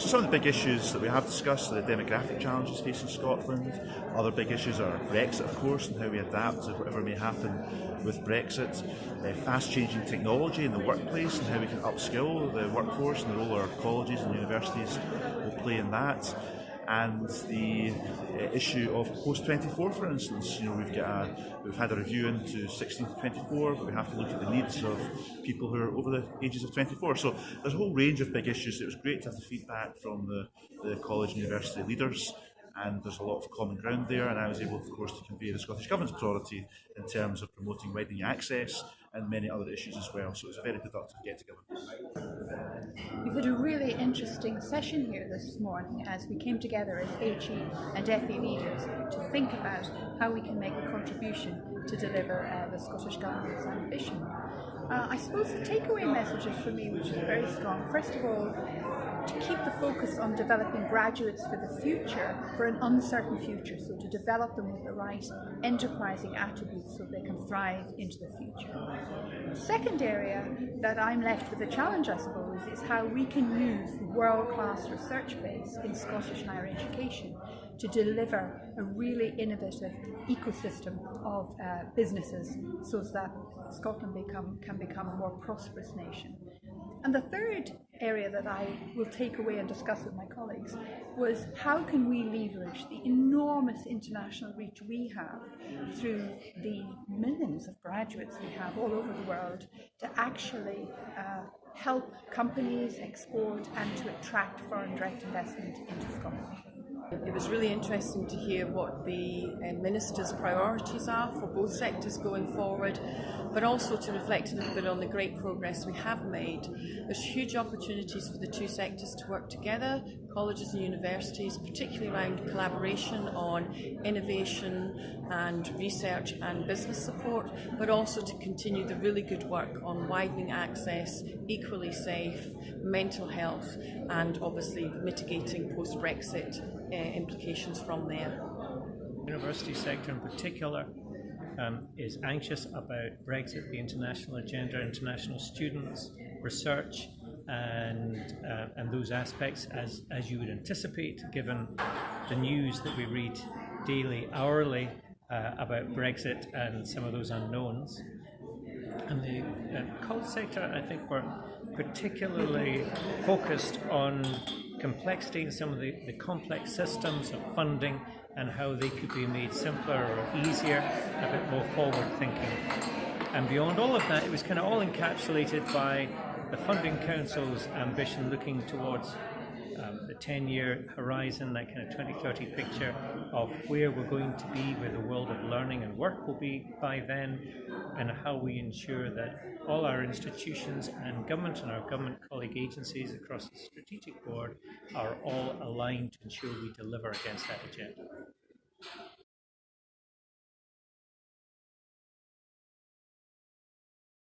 So some of the big issues that we have discussed are the demographic challenges facing Scotland. Other big issues are Brexit, of course, and how we adapt to whatever may happen with Brexit. Fast-changing technology in the workplace and how we can upskill the workforce and the role our colleges and universities will play in that. And the issue of post-24, for instance, we've had a review into 16 to 24, but we have to look at the needs of people who are over the ages of 24. So there's a whole range of big issues. It was great to have the feedback from the college and university leaders, and there's a lot of common ground there, and I was able, of course, to convey the Scottish Government's priority in terms of promoting widening access and many other issues as well. So it was a very productive get-together. We've had a really interesting session here this morning as we came together as HE and FE leaders to think about how we can make a contribution to deliver the Scottish Government's ambition. I suppose the takeaway messages for me, which is very strong, first of all, to keep the focus on developing graduates for the future, for an uncertain future, so to develop them with the right enterprising attributes so they can thrive into the future. The second area that I'm left with a challenge, I suppose, is how we can use the world-class research base in Scottish higher education to deliver a really innovative ecosystem of businesses so that Scotland can become a more prosperous nation. And the third area that I will take away and discuss with my colleagues was how can we leverage the enormous international reach we have through the millions of graduates we have all over the world to actually help companies export and to attract foreign direct investment into Scotland. It was really interesting to hear what the Minister's priorities are for both sectors going forward, but also to reflect a little bit on the great progress we have made. There's huge opportunities for the two sectors to work together, colleges and universities, particularly around collaboration on innovation and research and business support, but also to continue the really good work on widening access, equally safe, mental health, and obviously mitigating post-Brexit implications from there. The university sector in particular is anxious about Brexit, the international agenda, international students, research, and those aspects, as you would anticipate, given the news that we read daily, hourly about Brexit and some of those unknowns. And the college sector, I think, were particularly focused on complexity and some of the complex systems of funding and how they could be made simpler or easier, a bit more forward thinking. And beyond all of that, it was kind of all encapsulated by the Funding Council's ambition looking towards the 10-year horizon, that kind of 2030 picture of where we're going to be, where the world of learning and work will be by then, and how we ensure that all our institutions and government and our government colleague agencies across the strategic board are all aligned to ensure we deliver against that agenda.